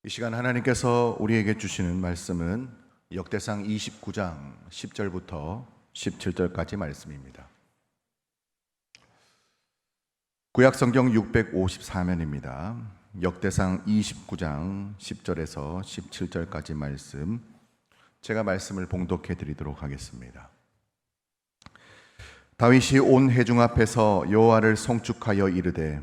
이 시간 하나님께서 우리에게 주시는 말씀은 역대상 29장 10절부터 17절까지 말씀입니다. 구약성경 654면입니다. 역대상 29장 10절에서 17절까지 말씀, 제가 말씀을 봉독해 드리도록 하겠습니다. 다윗이 온 회중 앞에서 여호와를 송축하여 이르되,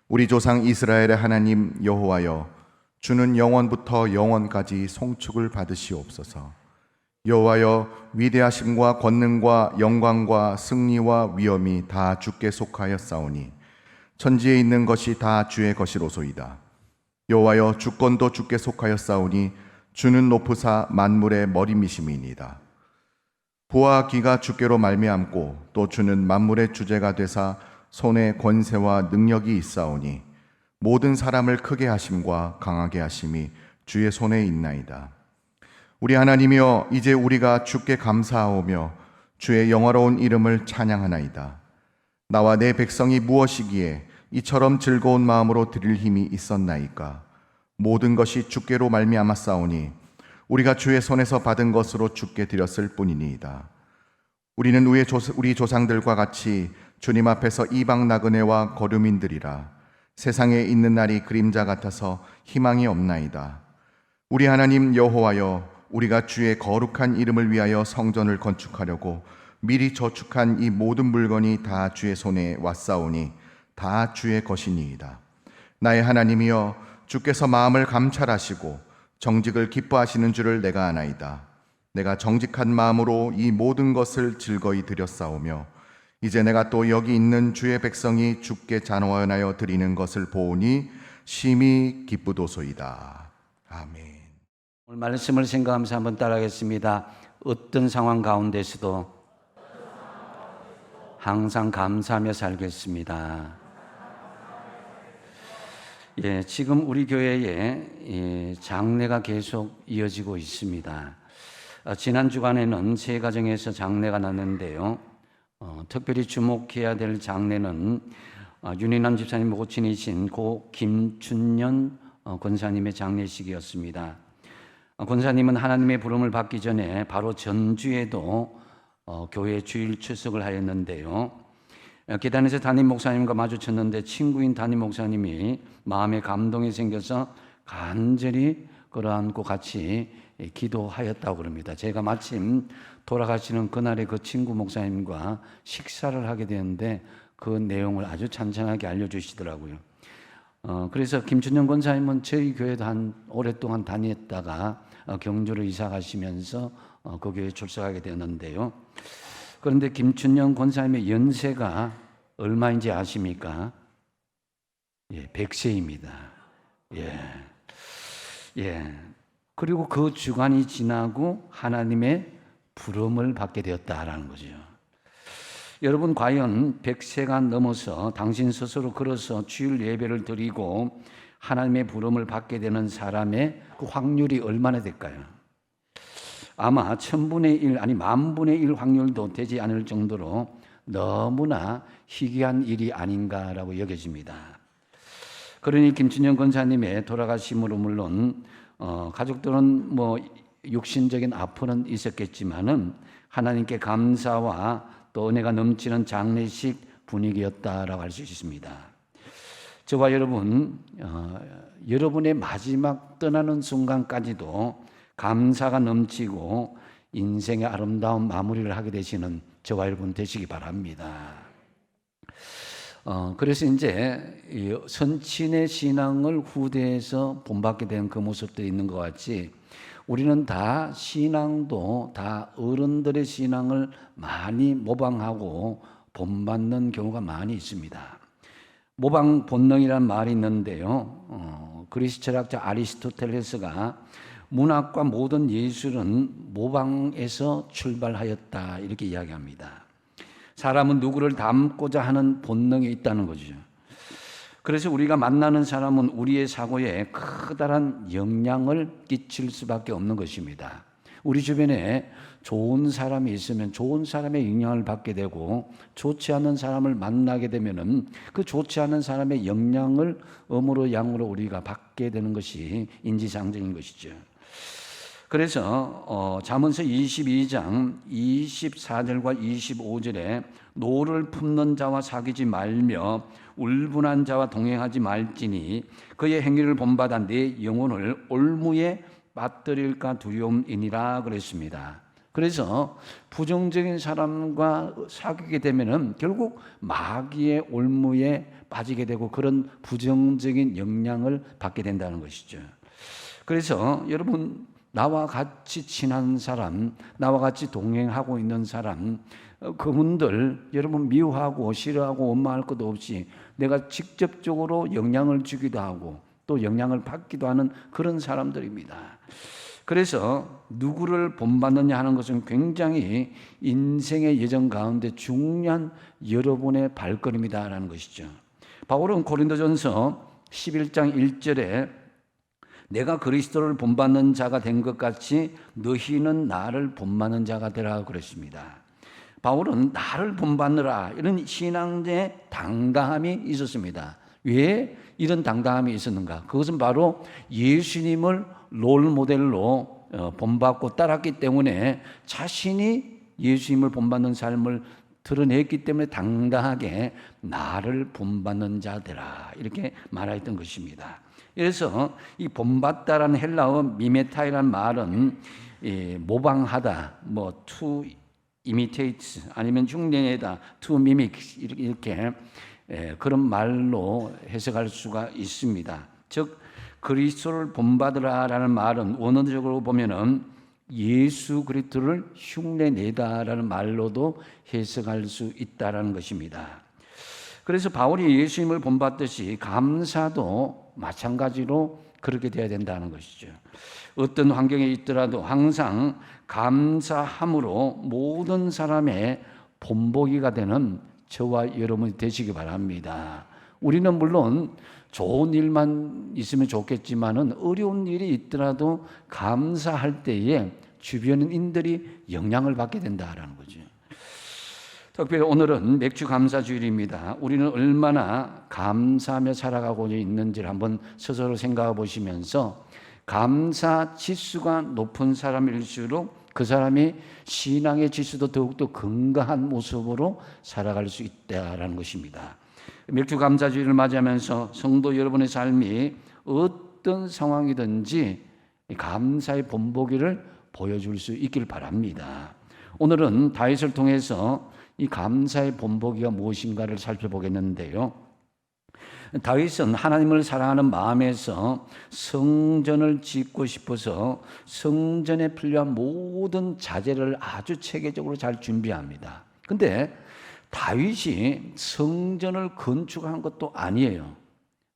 우리 조상 이스라엘의 하나님 여호와여, 주는 영원부터 영원까지 송축을 받으시옵소서. 여호와여, 위대하심과 권능과 영광과 승리와 위엄이 다 주께 속하였사오니 천지에 있는 것이 다 주의 것이로소이다. 여호와여, 주권도 주께 속하였사오니 주는 높으사 만물의 머리미심이니이다. 부와 기가 주께로 말미암고 또 주는 만물의 주제가 되사 손에 권세와 능력이 있사오니 모든 사람을 크게 하심과 강하게 하심이 주의 손에 있나이다. 우리 하나님이여, 이제 우리가 주께 감사하오며 주의 영화로운 이름을 찬양하나이다. 나와 내 백성이 무엇이기에 이처럼 즐거운 마음으로 드릴 힘이 있었나이까? 모든 것이 주께로 말미암았사오니 우리가 주의 손에서 받은 것으로 주께 드렸을 뿐이니이다. 우리는 우리 조상들과 같이 주님 앞에서 이방 나그네와 거류민들이라. 세상에 있는 날이 그림자 같아서 희망이 없나이다. 우리 하나님 여호와여, 우리가 주의 거룩한 이름을 위하여 성전을 건축하려고 미리 저축한 이 모든 물건이 다 주의 손에 왔사오니 다 주의 것이니이다. 나의 하나님이여, 주께서 마음을 감찰하시고 정직을 기뻐하시는 줄을 내가 아나이다. 내가 정직한 마음으로 이 모든 것을 즐거이 드렸사오며 이제 내가 또 여기 있는 주의 백성이 주께 잔원하여 드리는 것을 보오니 심히 기쁘도소이다. 아멘. 오늘 말씀을 생각하면서 한번 따라하겠습니다. 어떤 상황 가운데서도 항상 감사하며 살겠습니다. 지금 우리 교회에 장례가 계속 이어지고 있습니다. 지난 주간에는 세 가정에서 장례가 났는데요. 특별히 주목해야 될 장례는 윤인남 집사님 모친이신 고 김춘년 권사님의 장례식이었습니다. 권사님은 하나님의 부름을 받기 전에 바로 전주에도 교회 주일 출석을 하였는데요. 계단에서 담임 목사님과 마주쳤는데 친구인 담임 목사님이 마음에 감동이 생겨서 간절히 끌어안고 같이 기도하였다고 그럽니다. 제가 마침 돌아가시는 그날에 그 친구 목사님과 식사를 하게 되었는데 그 내용을 아주 찬찬하게 알려주시더라고요. 그래서 김춘영 권사님은 저희 교회도 오랫동안 다녔다가 경주로 이사 가시면서 그 교회에 출석하게 되었는데요. 그런데 김춘영 권사님의 연세가 얼마인지 아십니까? 100세입니다. 그리고 그 주간이 지나고 하나님의 부름을 받게 되었다라는 거죠. 여러분, 과연 100세가 넘어서 당신 스스로 걸어서 주일 예배를 드리고 하나님의 부름을 받게 되는 사람의 그 확률이 얼마나 될까요? 아마 1000분의 1 아니 10,000분의 1 확률도 되지 않을 정도로 너무나 희귀한 일이 아닌가라고 여겨집니다. 그러니 김춘영 권사님의 돌아가심으로 물론 가족들은 육신적인 아픔은 있었겠지만은 하나님께 감사와 또 은혜가 넘치는 장례식 분위기였다라고 할 수 있습니다. 저와 여러분, 여러분의 마지막 떠나는 순간까지도 감사가 넘치고 인생의 아름다운 마무리를 하게 되시는 저와 여러분 되시기 바랍니다. 그래서 이제 선친의 신앙을 후대에서 본받게 된 그 모습들이 있는 것 같이 우리는 다 신앙도 다 어른들의 신앙을 많이 모방하고 본받는 경우가 많이 있습니다. 모방 본능이라는 말이 있는데요. 그리스 철학자 아리스토텔레스가 문학과 모든 예술은 모방에서 출발하였다 이렇게 이야기합니다. 사람은 누구를 닮고자 하는 본능이 있다는 거죠. 그래서 우리가 만나는 사람은 우리의 사고에 커다란 영향을 끼칠 수밖에 없는 것입니다. 우리 주변에 좋은 사람이 있으면 좋은 사람의 영향을 받게 되고, 좋지 않은 사람을 만나게 되면은 그 좋지 않은 사람의 영향을 음으로 양으로 우리가 받게 되는 것이 인지상정인 것이죠. 그래서 잠언서 22장 24절과 25절에 노를 품는 자와 사귀지 말며 울분한 자와 동행하지 말지니 그의 행위를 본받아 내 영혼을 올무에 빠뜨릴까 두려움이니라 그랬습니다. 그래서 부정적인 사람과 사귀게 되면은 결국 마귀의 올무에 빠지게 되고 그런 부정적인 영향을 받게 된다는 것이죠. 그래서 여러분, 나와 같이 친한 사람, 나와 같이 동행하고 있는 사람, 그분들 여러분 미워하고 싫어하고 원망할 것도 없이 내가 직접적으로 영향을 주기도 하고 또 영향을 받기도 하는 그런 사람들입니다. 그래서 누구를 본받느냐 하는 것은 굉장히 인생의 여정 가운데 중요한 여러분의 발걸음이다라는 것이죠. 바울은 고린도전서 11장 1절에 내가 그리스도를 본받는 자가 된 것 같이 너희는 나를 본받는 자가 되라 그랬습니다. 바울은 나를 본받느라 이런 신앙의 당당함이 있었습니다. 왜 이런 당당함이 있었는가? 그것은 바로 예수님을 롤 모델로 본받고 따랐기 때문에 자신이 예수님을 본받는 삶을 드러냈기 때문에 당당하게 나를 본받는 자들아 이렇게 말했던 것입니다. 그래서 이 본받다라는 헬라어 미메타이라는 말은 모방하다, 뭐 to imitate 아니면 흉내내다, to mimic 이렇게 그런 말로 해석할 수가 있습니다. 즉 그리스도를 본받으라라는 말은 원어적으로 보면은 예수 그리스도를 흉내내다라는 말로도 해석할 수 있다라는 것입니다. 그래서 바울이 예수님을 본받듯이 감사도 마찬가지로 그렇게 돼야 된다는 것이죠. 어떤 환경에 있더라도 항상 감사함으로 모든 사람의 본보기가 되는 저와 여러분이 되시기 바랍니다. 우리는 물론 좋은 일만 있으면 좋겠지만은 어려운 일이 있더라도 감사할 때에 주변인들이 영향을 받게 된다라는 거죠. 특별히 오늘은 맥주 감사 주일입니다. 우리는 얼마나 감사하며 살아가고 있는지를 한번 스스로 생각해 보시면서 감사 지수가 높은 사람일수록 그 사람이 신앙의 지수도 더욱더 건강한 모습으로 살아갈 수 있다라는 것입니다. 맥주 감사 주일을 맞이하면서 성도 여러분의 삶이 어떤 상황이든지 감사의 본보기를 보여줄 수 있길 바랍니다. 오늘은 다윗을 통해서 이 감사의 본보기가 무엇인가를 살펴보겠는데요. 다윗은 하나님을 사랑하는 마음에서 성전을 짓고 싶어서 성전에 필요한 모든 자재를 아주 체계적으로 잘 준비합니다. 근데 다윗이 성전을 건축한 것도 아니에요.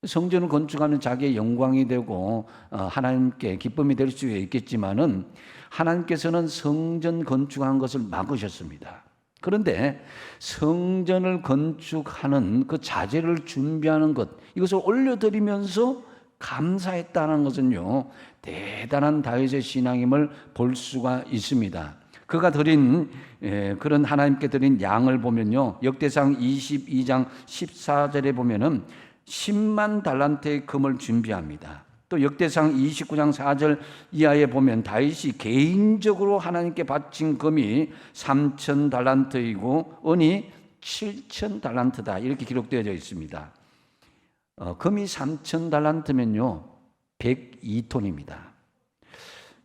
성전을 건축하면 자기의 영광이 되고 하나님께 기쁨이 될 수 있겠지만은 하나님께서는 성전 건축한 것을 막으셨습니다. 그런데 성전을 건축하는 그 자재를 준비하는 것, 이것을 올려드리면서 감사했다는 것은요, 대단한 다윗의 신앙임을 볼 수가 있습니다. 그가 드린 그런 하나님께 드린 양을 보면요, 역대상 22장 14절에 보면은 10만 달란트의 금을 준비합니다. 또 역대상 29장 4절 이하에 보면 다윗이 개인적으로 하나님께 바친 금이 3천 달란트이고 은이 7천 달란트다 이렇게 기록되어져 있습니다. 금이 3천 달란트면요 102톤입니다.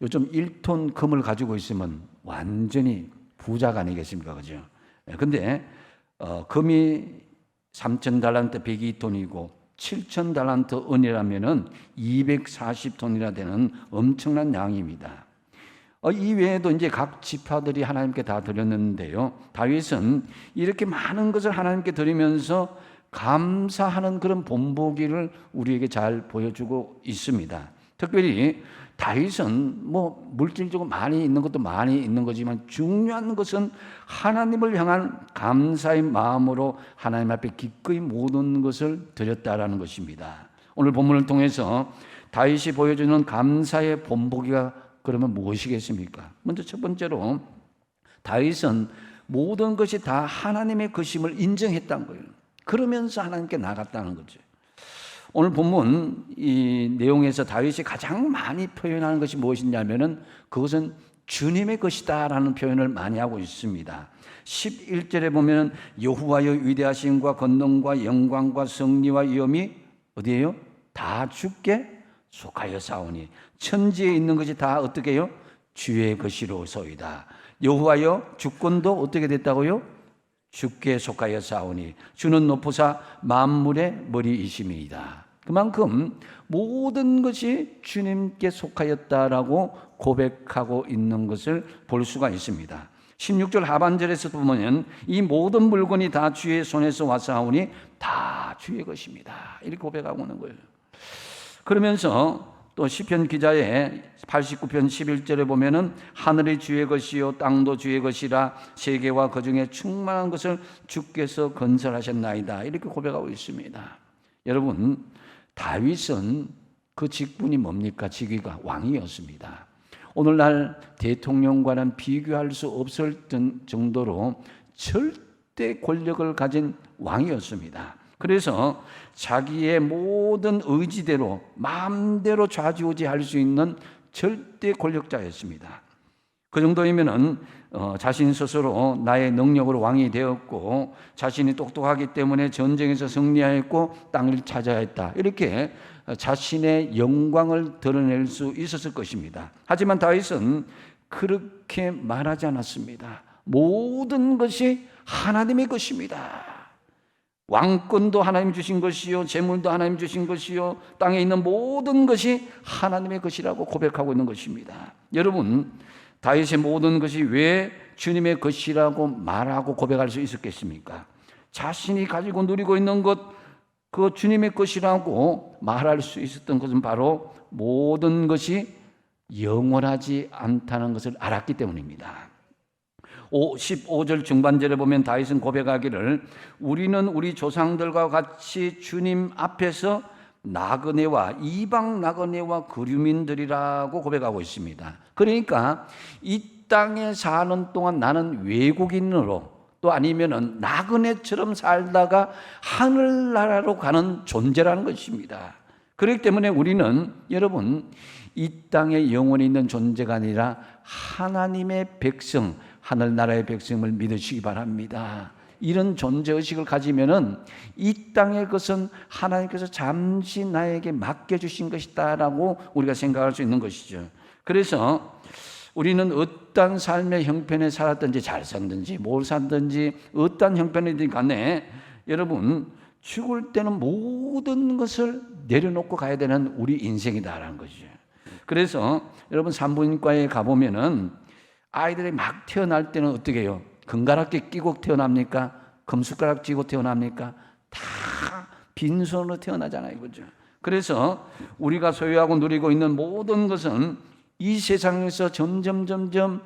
요즘 1톤 금을 가지고 있으면 완전히 부자가 아니겠습니까? 그죠? 근데 금이 3천 달란트 102톤이고 7천 달란트 은이라면은 240톤이나 되는 엄청난 양입니다. 이 외에도 이제 각 지파들이 하나님께 다 드렸는데요. 다윗은 이렇게 많은 것을 하나님께 드리면서 감사하는 그런 본보기를 우리에게 잘 보여주고 있습니다. 특별히 다윗은 뭐 물질적으로 많이 있는 것도 많이 있는 거지만 중요한 것은 하나님을 향한 감사의 마음으로 하나님 앞에 기꺼이 모든 것을 드렸다라는 것입니다. 오늘 본문을 통해서 다윗이 보여주는 감사의 본보기가 그러면 무엇이겠습니까? 먼저 첫 번째로 다윗은 모든 것이 다 하나님의 것임을 인정했다는 거예요. 그러면서 하나님께 나갔다는 거죠. 오늘 본문 이 내용에서 다윗이 가장 많이 표현하는 것이 무엇이냐면은 그것은 주님의 것이다라는 표현을 많이 하고 있습니다. 11절에 보면 여호와여 위대하심과 권능과 영광과 승리와 위엄이 어디예요? 다 주께 속하여 사오니 천지에 있는 것이 다 어떻게 해요? 주의 것이로소이다. 여호와여 주권도 어떻게 됐다고요? 주께 속하여 사오니 주는 높으사 만물의 머리이심이다. 그만큼 모든 것이 주님께 속하였다라고 고백하고 있는 것을 볼 수가 있습니다. 16절 하반절에서 보면 이 모든 물건이 다 주의 손에서 와서 하오니 다 주의 것입니다. 이렇게 고백하고 있는 거예요. 그러면서 또 시편 기자의 89편 11절에 보면은 하늘이 주의 것이요 땅도 주의 것이라 세계와 그 중에 충만한 것을 주께서 건설하셨나이다. 이렇게 고백하고 있습니다. 여러분, 다윗은 그 직분이 뭡니까? 직위가 왕이었습니다. 오늘날 대통령과는 비교할 수 없을 정도로 절대 권력을 가진 왕이었습니다. 그래서 자기의 모든 의지대로 마음대로 좌지우지할 수 있는 절대 권력자였습니다. 그 정도이면은 자신 스스로 나의 능력으로 왕이 되었고 자신이 똑똑하기 때문에 전쟁에서 승리하였고 땅을 찾아야 했다. 이렇게 자신의 영광을 드러낼 수 있었을 것입니다. 하지만 다윗은 그렇게 말하지 않았습니다. 모든 것이 하나님의 것입니다. 왕권도 하나님 주신 것이요 재물도 하나님 주신 것이요 땅에 있는 모든 것이 하나님의 것이라고 고백하고 있는 것입니다. 여러분, 다윗의 모든 것이 왜 주님의 것이라고 말하고 고백할 수 있었겠습니까? 자신이 가지고 누리고 있는 것, 그 주님의 것이라고 말할 수 있었던 것은 바로 모든 것이 영원하지 않다는 것을 알았기 때문입니다. 15절 중반절에 보면 다윗은 고백하기를 우리는 우리 조상들과 같이 주님 앞에서 나그네와 이방 나그네와 거류민들이라고 고백하고 있습니다. 그러니까 이 땅에 사는 동안 나는 외국인으로 또 아니면은 나그네처럼 살다가 하늘나라로 가는 존재라는 것입니다. 그렇기 때문에 우리는 여러분 이 땅에 영원히 있는 존재가 아니라 하나님의 백성, 하늘나라의 백성을 믿으시기 바랍니다. 이런 존재의식을 가지면은 이 땅의 것은 하나님께서 잠시 나에게 맡겨주신 것이다라고 우리가 생각할 수 있는 것이죠. 그래서 우리는 어떤 삶의 형편에 살았든지 잘 살든지 뭘 살든지 어떤 형편이든 간에 여러분 죽을 때는 모든 것을 내려놓고 가야 되는 우리 인생이다라는 것이죠. 그래서 여러분 산부인과에 가보면은 아이들이 막 태어날 때는 어떻게 해요? 금가락지 끼고 태어납니까? 금숟가락 쥐고 태어납니까? 다 빈손으로 태어나잖아요. 그죠? 그래서 우리가 소유하고 누리고 있는 모든 것은 이 세상에서 점점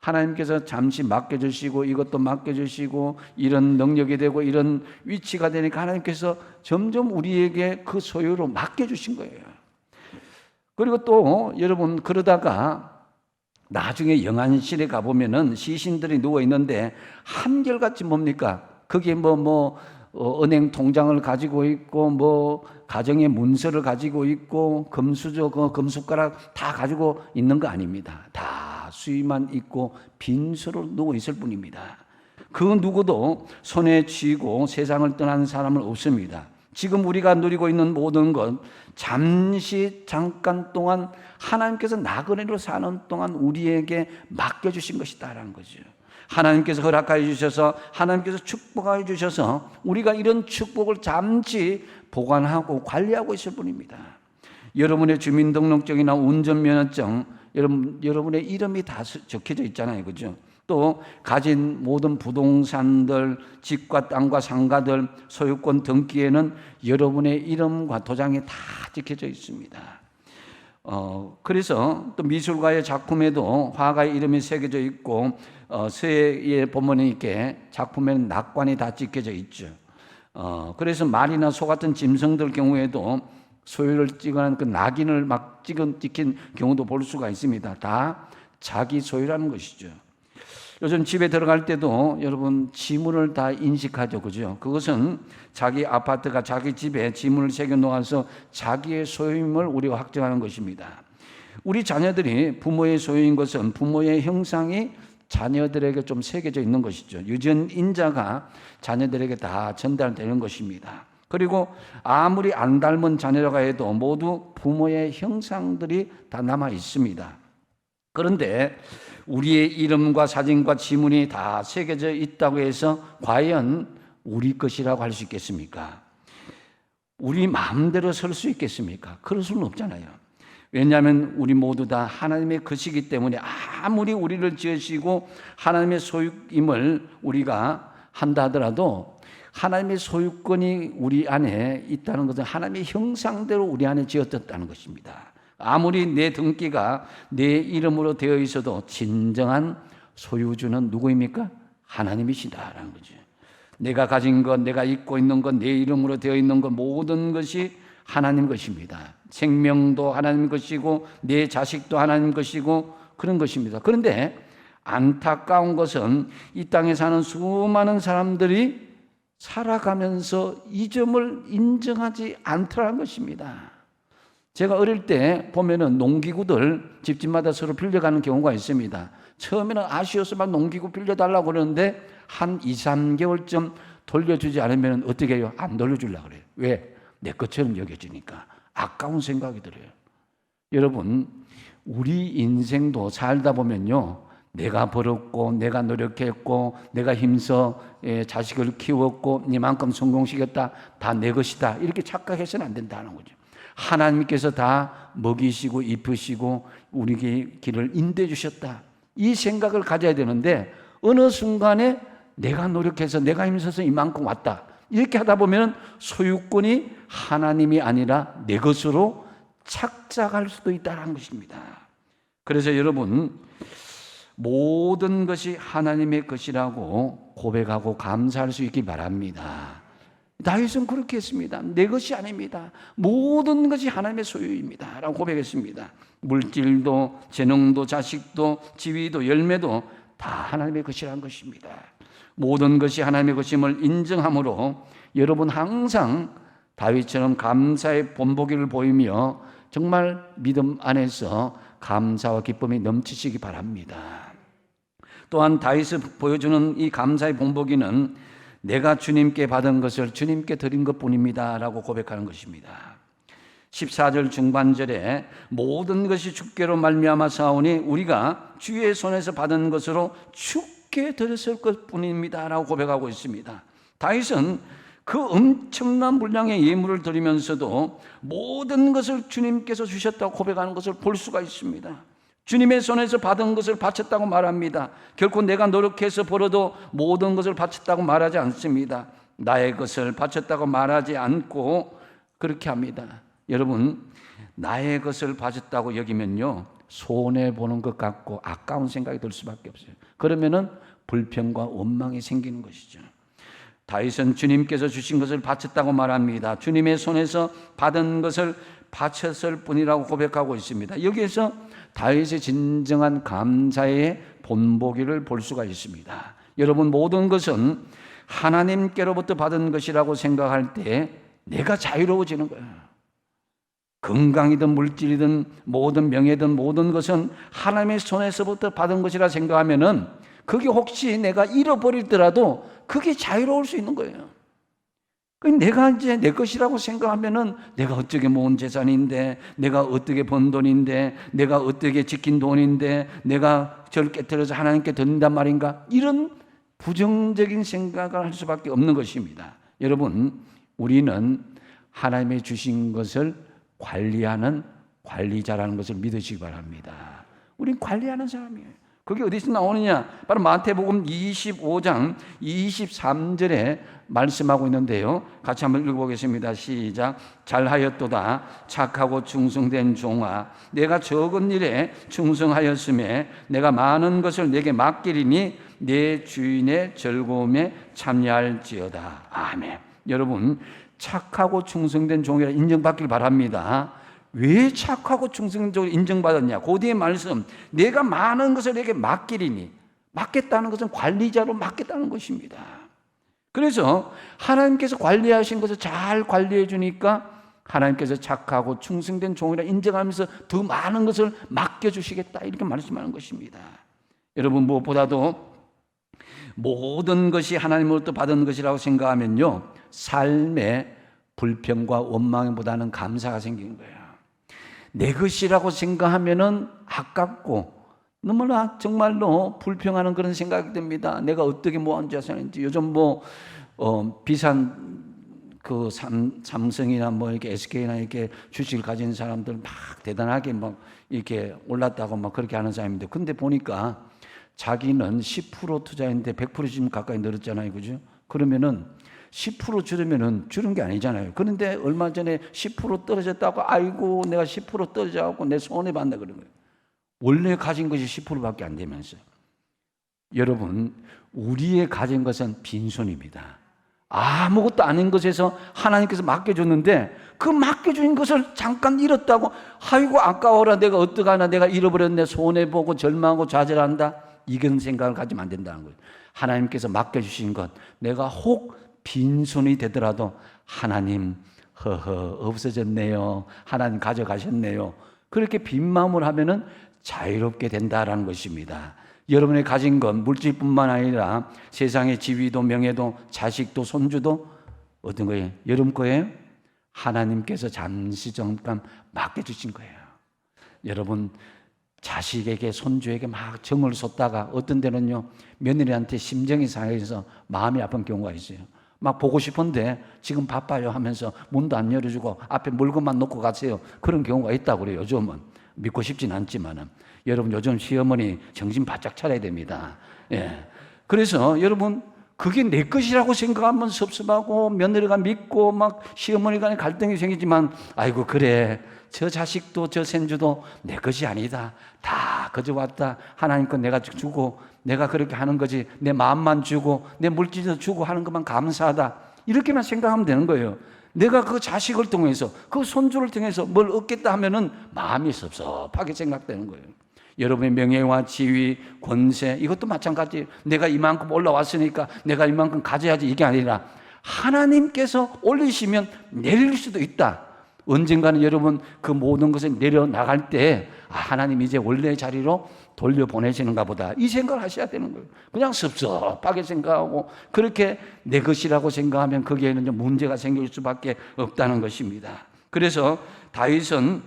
하나님께서 잠시 맡겨주시고 이것도 맡겨주시고 이런 능력이 되고 이런 위치가 되니까 하나님께서 점점 우리에게 그 소유로 맡겨주신 거예요. 그리고 또 여러분 그러다가 나중에 영안실에 가보면은 시신들이 누워있는데 한결같이 뭡니까? 거기에 은행 통장을 가지고 있고 가정의 문서를 가지고 있고 금수저 금숟가락 다 가지고 있는 거 아닙니다. 다 수의만 있고 빈수로 누워 있을 뿐입니다. 그 누구도 손에 쥐고 세상을 떠나는 사람은 없습니다. 지금 우리가 누리고 있는 모든 것 잠깐 동안 하나님께서 나그네로 사는 동안 우리에게 맡겨주신 것이다라는 거죠. 하나님께서 허락하여 주셔서 하나님께서 축복하여 주셔서 우리가 이런 축복을 잠시 보관하고 관리하고 있을 뿐입니다. 여러분의 주민등록증이나 운전면허증 여러분의 이름이 다 적혀져 있잖아요. 그죠? 또 가진 모든 부동산들, 집과 땅과 상가들, 소유권 등기에는 여러분의 이름과 도장이 다 적혀져 있습니다. 그래서 또 미술가의 작품에도 화가의 이름이 새겨져 있고 서예에 보면 이렇게 작품에는 낙관이 다 찍혀져 있죠. 그래서 말이나 소 같은 짐승들 경우에도 소유를 찍어낸 그 낙인을 막 찍힌 경우도 볼 수가 있습니다. 다 자기 소유라는 것이죠. 요즘 집에 들어갈 때도 여러분 지문을 다 인식하죠. 그죠? 그것은 자기 아파트가 자기 집에 지문을 새겨 놓아서 자기의 소유임을 우리가 확정하는 것입니다. 우리 자녀들이 부모의 소유인 것은 부모의 형상이 자녀들에게 좀 새겨져 있는 것이죠. 유전인자가 자녀들에게 다 전달되는 것입니다. 그리고 아무리 안 닮은 자녀라고 해도 모두 부모의 형상들이 다 남아 있습니다. 그런데 우리의 이름과 사진과 지문이 다 새겨져 있다고 해서 과연 우리 것이라고 할 수 있겠습니까? 우리 마음대로 설 수 있겠습니까? 그럴 수는 없잖아요. 왜냐하면 우리 모두 다 하나님의 것이기 때문에 아무리 우리를 지으시고 하나님의 소유임을 우리가 한다 하더라도 하나님의 소유권이 우리 안에 있다는 것은 하나님의 형상대로 우리 안에 지어졌다는 것입니다. 아무리 내 등기가 내 이름으로 되어 있어도 진정한 소유주는 누구입니까? 하나님이시다라는 거죠. 내가 가진 것, 내가 입고 있는 것, 내 이름으로 되어 있는 것 모든 것이 하나님 것입니다. 생명도 하나님 것이고 내 자식도 하나님 것이고 그런 것입니다. 그런데 안타까운 것은 이 땅에 사는 수많은 사람들이 살아가면서 이 점을 인정하지 않더라는 것입니다. 제가 어릴 때 보면은 농기구들 집집마다 서로 빌려가는 경우가 있습니다. 처음에는 아쉬워서 막 농기구 빌려달라고 그러는데 한 2, 3개월쯤 돌려주지 않으면 어떻게 해요? 안 돌려주려고 그래요. 왜? 내 것처럼 여겨지니까. 아까운 생각이 들어요. 여러분, 우리 인생도 살다 보면요, 내가 벌었고 내가 노력했고 내가 힘써 자식을 키웠고 이만큼 성공시켰다, 다 내 것이다, 이렇게 착각해서는 안 된다는 거죠. 하나님께서 다 먹이시고 입히시고 우리 길을 인도해 주셨다, 이 생각을 가져야 되는데 어느 순간에 내가 노력해서 내가 힘써서 이만큼 왔다, 이렇게 하다 보면 소유권이 하나님이 아니라 내 것으로 착각할 수도 있다는 것입니다. 그래서 여러분, 모든 것이 하나님의 것이라고 고백하고 감사할 수 있기 바랍니다. 다윗은 그렇게 했습니다. 내 것이 아닙니다. 모든 것이 하나님의 소유입니다 라고 고백했습니다. 물질도 재능도 자식도 지위도 열매도 다 하나님의 것이라는 것입니다. 모든 것이 하나님의 것임을 인정함으로 여러분 항상 다윗처럼 감사의 본보기를 보이며 정말 믿음 안에서 감사와 기쁨이 넘치시기 바랍니다. 또한 다윗이 보여주는 이 감사의 본보기는 내가 주님께 받은 것을 주님께 드린 것뿐입니다 라고 고백하는 것입니다. 14절 중반절에 모든 것이 주께로 말미암아 사오니 우리가 주의 손에서 받은 것으로 주께 드렸을 것뿐입니다 라고 고백하고 있습니다. 다윗은 그 엄청난 분량의 예물을 드리면서도 모든 것을 주님께서 주셨다고 고백하는 것을 볼 수가 있습니다. 주님의 손에서 받은 것을 바쳤다고 말합니다. 결코 내가 노력해서 벌어도 모든 것을 바쳤다고 말하지 않습니다. 나의 것을 바쳤다고 말하지 않고 그렇게 합니다. 여러분, 나의 것을 바쳤다고 여기면요, 손해보는 것 같고 아까운 생각이 들 수밖에 없어요. 그러면은 불평과 원망이 생기는 것이죠. 다윗은 주님께서 주신 것을 바쳤다고 말합니다. 주님의 손에서 받은 것을 바쳤을 뿐이라고 고백하고 있습니다. 여기에서 다윗의 진정한 감사의 본보기를 볼 수가 있습니다. 여러분, 모든 것은 하나님께로부터 받은 것이라고 생각할 때 내가 자유로워지는 거예요. 건강이든 물질이든 모든 명예든 모든 것은 하나님의 손에서부터 받은 것이라 생각하면은 그게 혹시 내가 잃어버리더라도 그게 자유로울 수 있는 거예요. 내가 이제 내 것이라고 생각하면은 내가 어떻게 모은 재산인데, 내가 어떻게 번 돈인데, 내가 어떻게 지킨 돈인데, 내가 저를 깨뜨려서 하나님께 드린단 말인가? 이런 부정적인 생각을 할 수밖에 없는 것입니다. 여러분, 우리는 하나님의 주신 것을 관리하는 관리자라는 것을 믿으시기 바랍니다. 우린 관리하는 사람이에요. 그게 어디서 나오느냐? 바로 마태복음 25장 23절에 말씀하고 있는데요, 같이 한번 읽어보겠습니다. 시작. 잘하였도다 착하고 충성된 종아, 내가 적은 일에 충성하였음에 내가 많은 것을 내게 맡기리니 내 주인의 즐거움에 참여할지어다. 아멘. 여러분, 착하고 충성된 종이라 인정받길 바랍니다. 왜 착하고 충성된 종으로 인정받았냐? 그 뒤에 말씀, 내가 많은 것을 내게 맡기리니, 맡겠다는 것은 관리자로 맡겠다는 것입니다. 그래서 하나님께서 관리하신 것을 잘 관리해 주니까 하나님께서 착하고 충성된 종이라 인정하면서 더 많은 것을 맡겨주시겠다, 이렇게 말씀하는 것입니다. 여러분, 무엇보다도 모든 것이 하나님으로부터 받은 것이라고 생각하면요, 삶에 불평과 원망보다는 감사가 생기는 거예요. 내 것이라고 생각하면은 아깝고 너무나 정말로 불평하는 그런 생각이 듭니다. 내가 어떻게 모았는지 아시는지. 요즘 비싼 그 삼성이나 이렇게 SK나 이렇게 주식을 가진 사람들 막 대단하게 막 이렇게 올랐다고 막 그렇게 하는 사람인데, 근데 보니까 자기는 10% 투자했는데 100% 지금 가까이 늘었잖아요, 그죠? 그러면은 10% 줄으면은 줄은 게 아니잖아요. 그런데 얼마 전에 10% 떨어졌다고, 아이고 내가 10% 떨어져갖고 내 손해 봤다 그런 거예요. 원래 가진 것이 10%밖에 안 되면서요. 여러분, 우리의 가진 것은 빈손입니다. 아무것도 아닌 것에서 하나님께서 맡겨줬는데 그 맡겨준 것을 잠깐 잃었다고, 아이고 아까워라, 내가 어떡하나, 내가 잃어버렸네, 손해보고 절망하고 좌절한다, 이런 생각을 가지면 안 된다는 거예요. 하나님께서 맡겨주신 것, 내가 혹 빈손이 되더라도 하나님 없어졌네요, 하나님 가져가셨네요, 그렇게 빈 마음을 하면은 자유롭게 된다라는 것입니다. 여러분이 가진 것, 물질뿐만 아니라 세상의 지위도 명예도 자식도 손주도 어떤 거예요? 여러분 거예요? 하나님께서 잠시 잠깐 맡겨주신 거예요. 여러분, 자식에게 손주에게 막 정을 쏟다가 어떤 때는요, 며느리한테 심정이 상해서 마음이 아픈 경우가 있어요. 막 보고 싶은데 지금 바빠요 하면서 문도 안 열어주고 앞에 물건만 놓고 가세요, 그런 경우가 있다고 그래요. 요즘은 믿고 싶진 않지만은. 여러분, 요즘 시어머니 정신 바짝 차려야 됩니다. 예. 그래서 여러분, 그게 내 것이라고 생각하면 섭섭하고 며느리가 믿고 막 시어머니 간에 갈등이 생기지만, 아이고 그래, 저 자식도 저 생주도 내 것이 아니다, 다 그저 왔다, 하나님 건 내가 주고 내가 그렇게 하는 거지, 내 마음만 주고 내 물질도 주고 하는 것만 감사하다, 이렇게만 생각하면 되는 거예요. 내가 그 자식을 통해서, 그 손주를 통해서 뭘 얻겠다 하면은 마음이 섭섭하게 생각되는 거예요. 여러분의 명예와 지위, 권세, 이것도 마찬가지예요. 내가 이만큼 올라왔으니까 내가 이만큼 가져야지, 이게 아니라 하나님께서 올리시면 내릴 수도 있다. 언젠가는 여러분 그 모든 것을 내려나갈 때, 하나님 이제 원래 자리로 돌려보내시는가 보다, 이 생각을 하셔야 되는 거예요. 그냥 섭섭하게 생각하고 그렇게 내 것이라고 생각하면 거기에는 좀 문제가 생길 수밖에 없다는 것입니다. 그래서 다윗은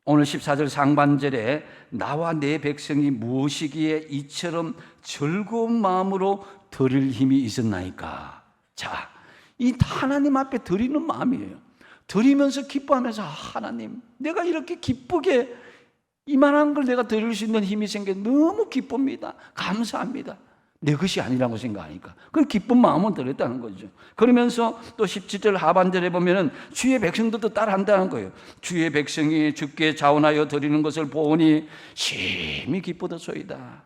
오늘 14절 상반절에 나와 내 백성이 무엇이기에 이처럼 즐거운 마음으로 드릴 힘이 있었나이까. 자, 이 하나님 앞에 드리는 마음이에요. 드리면서 기뻐하면서, 하나님, 내가 이렇게 기쁘게 이만한 걸 내가 드릴 수 있는 힘이 생겨 너무 기쁩니다, 감사합니다. 내 것이 아니라고 생각하니까 그 기쁜 마음은 들었다는 거죠. 그러면서 또 17절 하반절에 보면은 주의 백성들도 따라한다는 거예요. 주의 백성이 주께 자원하여 드리는 것을 보니 심히 기쁘더소이다.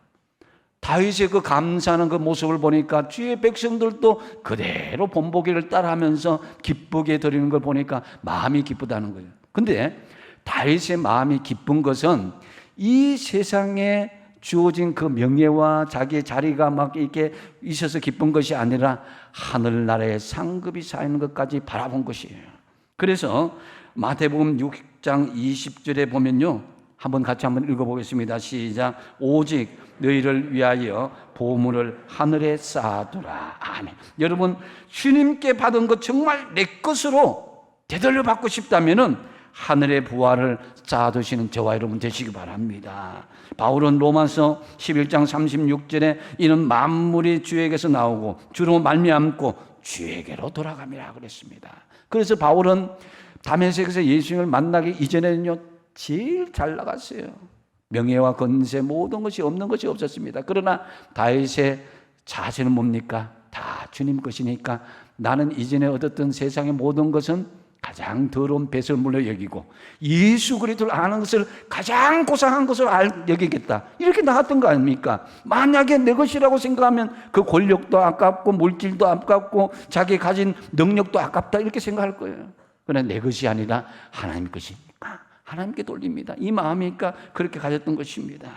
다윗의 그 감사하는 그 모습을 보니까 주의 백성들도 그대로 본보기를 따라하면서 기쁘게 드리는 걸 보니까 마음이 기쁘다는 거예요. 근데 다윗의 마음이 기쁜 것은 이 세상에 주어진 그 명예와 자기의 자리가 막 이렇게 있어서 기쁜 것이 아니라 하늘나라의 상급이 쌓이는 것까지 바라본 것이에요. 그래서 마태복음 6장 20절에 보면요, 같이 한번 읽어보겠습니다. 시작. 오직 너희를 위하여 보물을 하늘에 쌓아두라. 아멘. 여러분, 주님께 받은 것 정말 내 것으로 되돌려 받고 싶다면은 하늘의 부활을 쌓아두시는 저와 여러분 되시기 바랍니다. 바울은 로마서 11장 36절에 이는 만물이 주에게서 나오고 주로 말미암고 주에게로 돌아감이라 그랬습니다. 그래서 바울은 다메섹에서 예수님을 만나기 이전에는요, 제일 잘 나갔어요. 명예와 권세 모든 것이 없는 것이 없었습니다. 그러나 다윗의 자세는 뭡니까? 다 주님 것이니까 나는 이전에 얻었던 세상의 모든 것은 가장 더러운 배설물로 여기고 예수 그리스도를 아는 것을 가장 고상한 것으로 여기겠다, 이렇게 나갔던 거 아닙니까? 만약에 내 것이라고 생각하면 그 권력도 아깝고 물질도 아깝고 자기 가진 능력도 아깝다, 이렇게 생각할 거예요. 그러나 내 것이 아니라 하나님 것이니까 하나님께 돌립니다. 이 마음이니까 그렇게 가졌던 것입니다.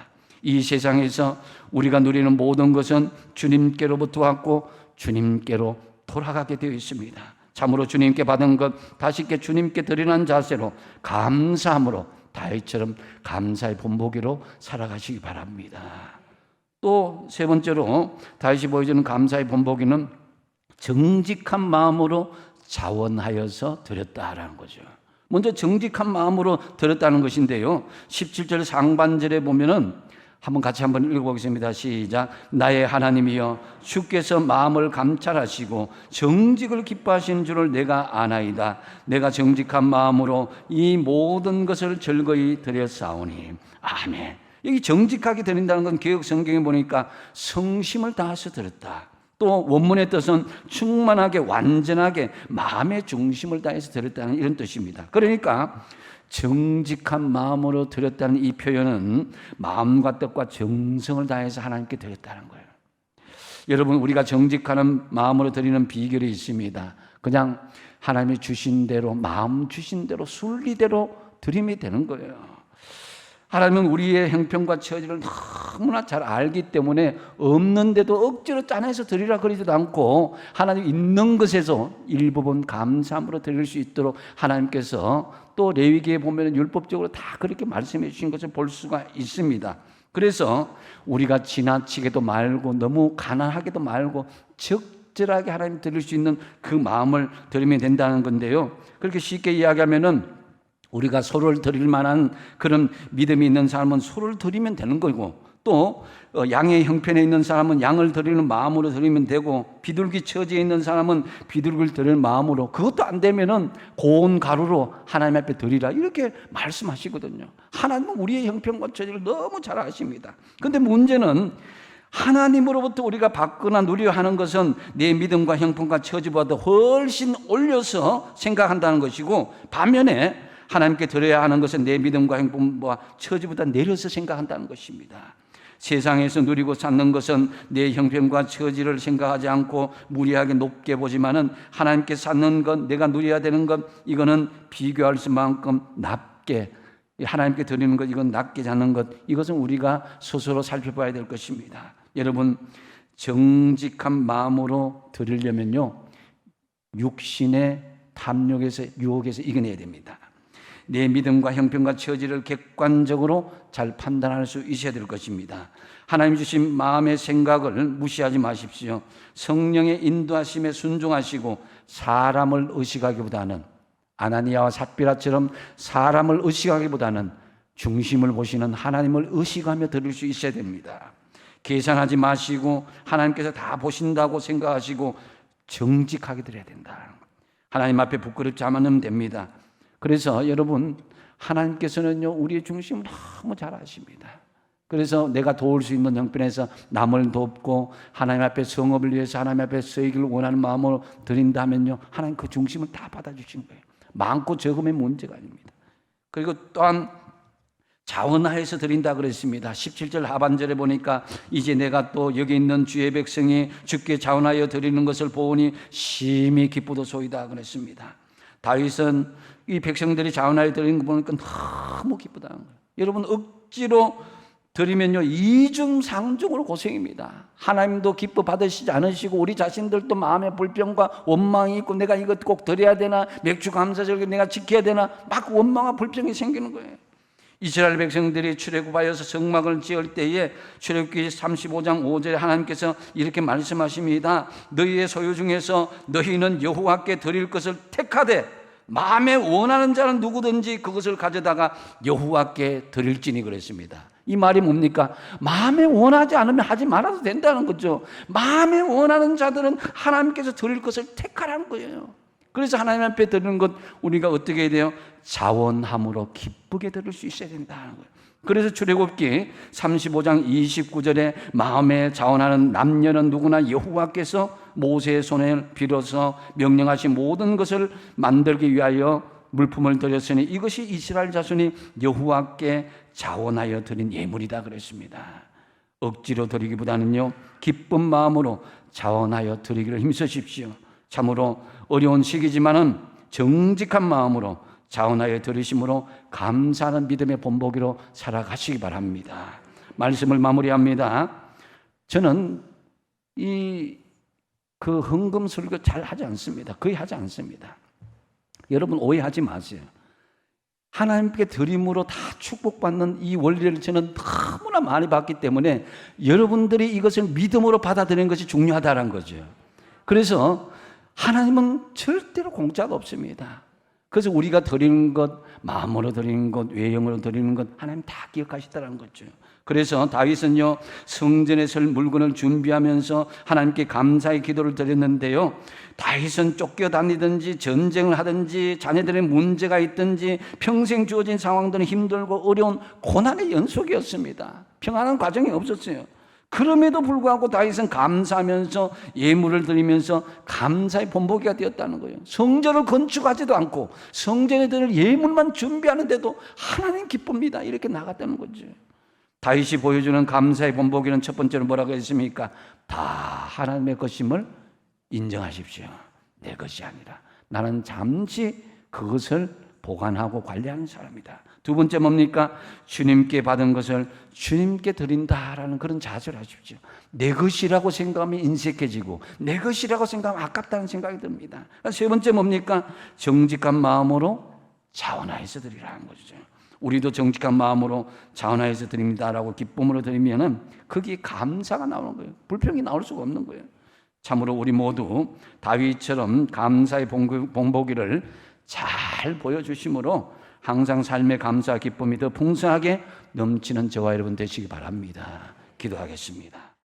이 세상에서 우리가 누리는 모든 것은 주님께로부터 왔고 주님께로 돌아가게 되어 있습니다. 참으로 주님께 받은 것 다시께 주님께 드리는 자세로 감사함으로 다윗처럼 감사의 본보기로 살아가시기 바랍니다. 또 세 번째로 다윗이 보여주는 감사의 본보기는 정직한 마음으로 자원하여서 드렸다라는 거죠. 먼저 정직한 마음으로 드렸다는 것인데요, 17절 상반절에 보면은 한번 같이 한번 읽어보겠습니다. 시작. 나의 하나님이여, 주께서 마음을 감찰하시고 정직을 기뻐하시는 줄을 내가 아나이다. 내가 정직한 마음으로 이 모든 것을 즐거이 드렸사오니. 아멘. 여기 정직하게 드린다는 건 개역 성경에 보니까 성심을 다해서 드렸다. 또 원문의 뜻은 충만하게, 완전하게 마음의 중심을 다해서 드렸다는 이런 뜻입니다. 그러니까 정직한 마음으로 드렸다는 이 표현은 마음과 뜻과 정성을 다해서 하나님께 드렸다는 거예요. 여러분, 우리가 정직한 마음으로 드리는 비결이 있습니다. 그냥 하나님이 주신 대로, 마음 주신 대로, 순리대로 드림이 되는 거예요. 하나님은 우리의 형편과 처지를 너무나 잘 알기 때문에 없는데도 억지로 짜내서 드리라 그러지도 않고, 하나님 있는 것에서 일부분 감사함으로 드릴 수 있도록 하나님께서 또 레위기에 보면 율법적으로 다 그렇게 말씀해 주신 것을 볼 수가 있습니다. 그래서 우리가 지나치게도 말고 너무 가난하게도 말고 적절하게 하나님 드릴 수 있는 그 마음을 드리면 된다는 건데요, 그렇게 쉽게 이야기하면은 우리가 소를 드릴 만한 그런 믿음이 있는 사람은 소를 드리면 되는 거고, 또 양의 형편에 있는 사람은 양을 드리는 마음으로 드리면 되고, 비둘기 처지에 있는 사람은 비둘기를 드리는 마음으로, 그것도 안 되면은 고운 가루로 하나님 앞에 드리라, 이렇게 말씀하시거든요. 하나님은 우리의 형편과 처지를 너무 잘 아십니다. 그런데 문제는 하나님으로부터 우리가 받거나 누려 하는 것은 내 믿음과 형편과 처지보다 훨씬 올려서 생각한다는 것이고, 반면에 하나님께 드려야 하는 것은 내 믿음과 행복과 처지보다 내려서 생각한다는 것입니다. 세상에서 누리고 찾는 것은 내 형편과 처지를 생각하지 않고 무리하게 높게 보지만은 하나님께 찾는 것, 내가 누려야 되는 것, 이거는 비교할 수만큼 낮게, 하나님께 드리는 것, 이건 낮게 찾는 것, 이것은 우리가 스스로 살펴봐야 될 것입니다. 여러분, 정직한 마음으로 드리려면요, 육신의 탐욕에서, 유혹에서 이겨내야 됩니다. 내 믿음과 형편과 처지를 객관적으로 잘 판단할 수 있어야 될 것입니다. 하나님 주신 마음의 생각을 무시하지 마십시오. 성령의 인도하심에 순종하시고 사람을 의식하기보다는, 아나니아와 삽비라처럼 사람을 의식하기보다는 중심을 보시는 하나님을 의식하며 드릴 수 있어야 됩니다. 계산하지 마시고 하나님께서 다 보신다고 생각하시고 정직하게 드려야 된다. 하나님 앞에 부끄럽지 않으면 됩니다. 그래서 여러분, 하나님께서는요, 우리의 중심을 너무 잘 아십니다. 그래서 내가 도울 수 있는 형편에서 남을 돕고 하나님 앞에 성업을 위해서 하나님 앞에 쓰이기를 원하는 마음으로 드린다면요, 하나님 그 중심을 다 받아주신 거예요. 많고 적음의 문제가 아닙니다. 그리고 또한 자원하여서 드린다 그랬습니다. 17절 하반절에 보니까 이제 내가 또 여기 있는 주의 백성이 주께 자원하여 드리는 것을 보니 심히 기쁘도소이다 그랬습니다. 다윗은 이 백성들이 자원하여 드리는 거 보니까 너무 기쁘다는 거예요. 여러분, 억지로 드리면요, 이중상중으로 고생입니다. 하나님도 기뻐 받으시지 않으시고 우리 자신들도 마음의 불평과 원망이 있고, 내가 이것 꼭 드려야 되나, 맥주 감사절 내가 지켜야 되나, 막 원망과 불평이 생기는 거예요. 이스라엘 백성들이 출애굽하여서 성막을 지을 때에 출애굽기 35장 5절에 하나님께서 이렇게 말씀하십니다. 너희의 소유 중에서 너희는 여호와께 드릴 것을 택하되 마음에 원하는 자는 누구든지 그것을 가져다가 여호와께 드릴지니 그랬습니다. 이 말이 뭡니까? 마음에 원하지 않으면 하지 말아도 된다는 거죠. 마음에 원하는 자들은 하나님께서 드릴 것을 택하라는 거예요. 그래서 하나님 앞에 드리는 것, 우리가 어떻게 해야 돼요? 자원함으로 기쁘게 드릴 수 있어야 된다는 거예요. 그래서 출애굽기 35장 29절에 마음에 자원하는 남녀는 누구나 여호와께서 모세의 손을 빌어서 명령하신 모든 것을 만들기 위하여 물품을 드렸으니 이것이 이스라엘 자손이 여호와께 자원하여 드린 예물이다 그랬습니다. 억지로 드리기보다는요, 기쁜 마음으로 자원하여 드리기를 힘쓰십시오. 참으로 어려운 시기지만은 정직한 마음으로 자원하여 드리심으로 감사하는 믿음의 본보기로 살아가시기 바랍니다. 말씀을 마무리합니다. 저는 그 헌금 설교 잘 하지 않습니다. 거의 하지 않습니다. 여러분 오해하지 마세요. 하나님께 드림으로 다 축복받는 이 원리를 저는 너무나 많이 봤기 때문에 여러분들이 이것을 믿음으로 받아들이는 것이 중요하다는 거죠. 그래서 하나님은 절대로 공짜가 없습니다. 그래서 우리가 드리는 것, 마음으로 드리는 것, 외형으로 드리는 것 하나님 다 기억하시다는 거죠. 그래서 다윗은요, 성전에 설 물건을 준비하면서 하나님께 감사의 기도를 드렸는데요, 다윗은 쫓겨다니든지 전쟁을 하든지 자녀들의 문제가 있든지 평생 주어진 상황들은 힘들고 어려운 고난의 연속이었습니다. 평안한 과정이 없었어요. 그럼에도 불구하고 다윗은 감사하면서 예물을 드리면서 감사의 본보기가 되었다는 거예요. 성전을 건축하지도 않고 성전에 드릴 예물만 준비하는데도 하나님 기쁩니다. 이렇게 나갔다는 거죠. 다윗이 보여주는 감사의 본보기는 첫 번째로 뭐라고 했습니까? 다 하나님의 것임을 인정하십시오. 내 것이 아니라 나는 잠시 그것을 보관하고 관리하는 사람이다. 두 번째 뭡니까? 주님께 받은 것을 주님께 드린다라는 그런 자세를 하십시오. 내 것이라고 생각하면 인색해지고 내 것이라고 생각하면 아깝다는 생각이 듭니다. 세 번째 뭡니까? 정직한 마음으로 자원하여서 드리라는 거죠. 우리도 정직한 마음으로 자원하여서 드립니다라고 기쁨으로 드리면은 거기에 감사가 나오는 거예요. 불평이 나올 수가 없는 거예요. 참으로 우리 모두 다윗처럼 감사의 본보기를 잘 보여주심으로 항상 삶의 감사 기쁨이 더 풍성하게 넘치는 저와 여러분 되시기 바랍니다. 기도하겠습니다.